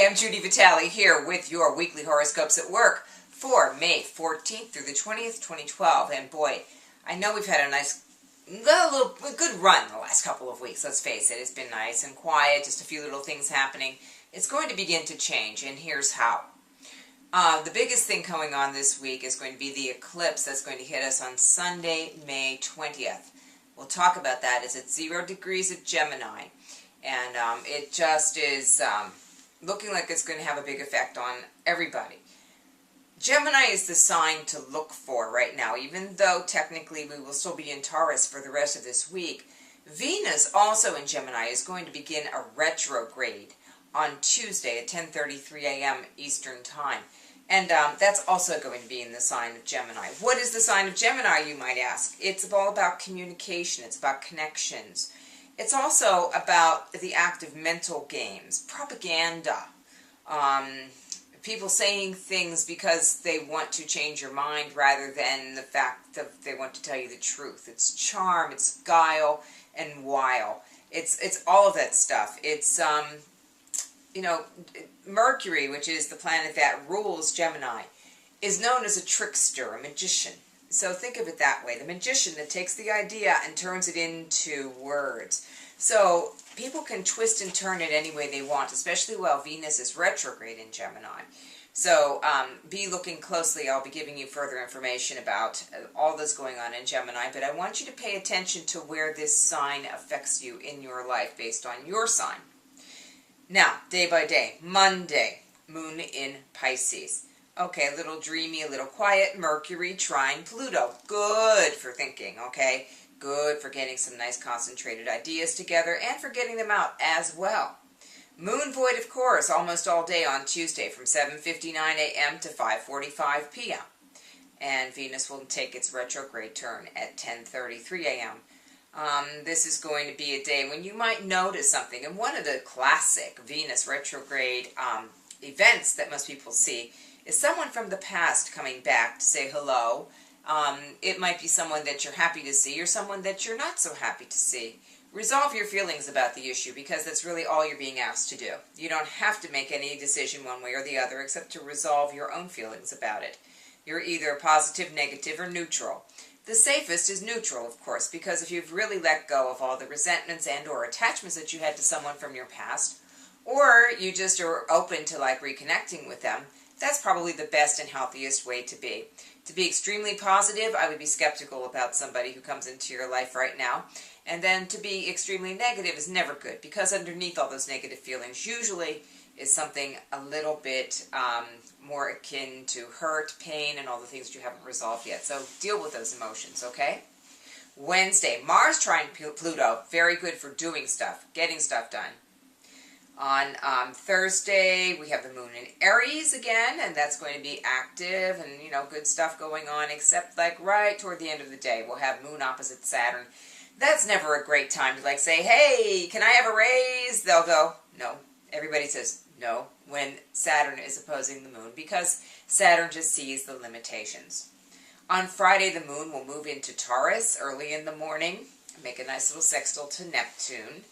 Hi, I'm Judy Vitale here with your weekly horoscopes at work for May 14th through the 20th, 2012. And boy, I know we've had a good run the last couple of weeks, let's face it. It's been nice and quiet, just a few little things happening. It's going to begin to change, and here's how. The biggest thing going on this week is going to be the eclipse that's going to hit us on Sunday, May 20th. We'll talk about that. It's at 0 degrees of Gemini, and it just is looking like it's going to have a big effect on everybody. Gemini is the sign to look for right now, even though technically we will still be in Taurus for the rest of this week. Venus, also in Gemini, is going to begin a retrograde on Tuesday at 10:33 a.m. Eastern Time. And that's also going to be in the sign of Gemini. What is the sign of Gemini, you might ask? It's all about communication. It's about connections. It's also about the act of mental games, propaganda, people saying things because they want to change your mind rather than the fact that they want to tell you the truth. It's charm, it's guile, and wile. It's all of that stuff. It's, you know, Mercury, which is the planet that rules Gemini, is known as a trickster, a magician. So think of it that way, the magician that takes the idea and turns it into words. So people can twist and turn it any way they want, especially while Venus is retrograde in Gemini. So be looking closely. I'll be giving you further information about all that's going on in Gemini, but I want you to pay attention to where this sign affects you in your life based on your sign. Now, day by day, Monday, Moon in Pisces. Okay, a little dreamy, a little quiet, Mercury trine Pluto. Good for thinking, okay? Good for getting some nice concentrated ideas together and for getting them out as well. Moon void, of course, almost all day on Tuesday from 7:59 a.m. to 5:45 p.m. And Venus will take its retrograde turn at 10:33 a.m. This is going to be a day when you might notice something. And one of the classic Venus retrograde events that most people see is someone from the past coming back to say hello. It might be someone that you're happy to see or someone that you're not so happy to see. Resolve your feelings about the issue because that's really all you're being asked to do. You don't have to make any decision one way or the other except to resolve your own feelings about it. You're either positive, negative, or neutral. The safest is neutral, of course, because if you've really let go of all the resentments and or attachments that you had to someone from your past, or you just are open to like reconnecting with them, that's probably the best and healthiest way to be. To be extremely positive, I would be skeptical about somebody who comes into your life right now. And then to be extremely negative is never good, because underneath all those negative feelings usually is something a little bit more akin to hurt, pain, and all the things that you haven't resolved yet. So deal with those emotions, okay? Wednesday, Mars trine Pluto, very good for doing stuff, getting stuff done. On Thursday, we have the moon in Aries again, and that's going to be active and, you know, good stuff going on, except like right toward the end of the day, we'll have moon opposite Saturn. That's never a great time to like say, hey, can I have a raise? They'll go, no. Everybody says no when Saturn is opposing the moon because Saturn just sees the limitations. On Friday, the moon will move into Taurus early in the morning, make a nice little sextile to Neptune.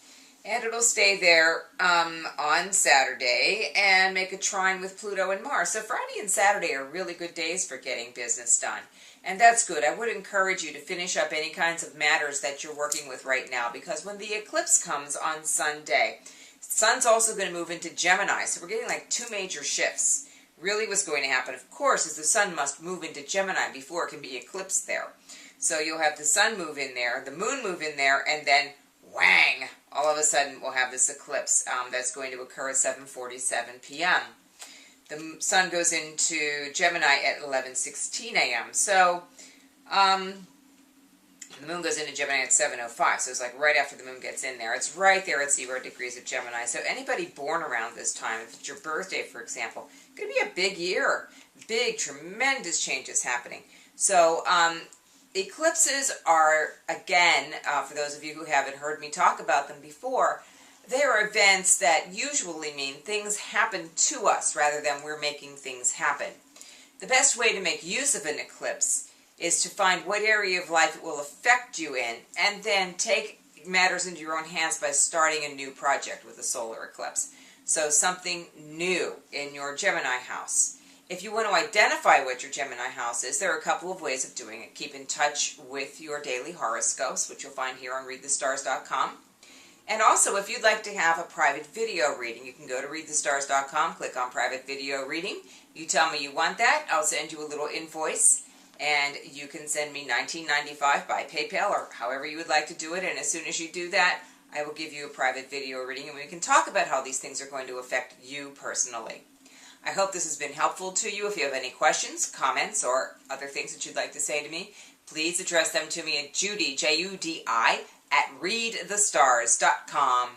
And it'll stay there on Saturday and make a trine with Pluto and Mars. So Friday and Saturday are really good days for getting business done. And that's good. I would encourage you to finish up any kinds of matters that you're working with right now, because when the eclipse comes on Sunday, Sun's also going to move into Gemini. So we're getting like two major shifts. Really what's going to happen, of course, is the Sun must move into Gemini before it can be eclipsed there. So you'll have the Sun move in there, the Moon move in there, and then whang! All of a sudden we'll have this eclipse that's going to occur at 7:47 p.m. The Sun goes into Gemini at 11:16 a.m. So the Moon goes into Gemini at 7:05. So it's like right after the Moon gets in there. It's right there at 0 degrees of Gemini. So anybody born around this time, if it's your birthday, for example, it's going to be a big year. Big, tremendous changes happening. So eclipses are, again, for those of you who haven't heard me talk about them before, they are events that usually mean things happen to us rather than we're making things happen. The best way to make use of an eclipse is to find what area of life it will affect you in, and then take matters into your own hands by starting a new project with a solar eclipse. So something new in your Gemini house. If you want to identify what your Gemini house is, there are a couple of ways of doing it. Keep in touch with your daily horoscopes, which you'll find here on readthestars.com. And also, if you'd like to have a private video reading, you can go to readthestars.com, click on private video reading. You tell me you want that, I'll send you a little invoice, and you can send me $19.95 by PayPal or however you would like to do it. And as soon as you do that, I will give you a private video reading, and we can talk about how these things are going to affect you personally. I hope this has been helpful to you. If you have any questions, comments, or other things that you'd like to say to me, please address them to me at Judy, Judi, at readthestars.com.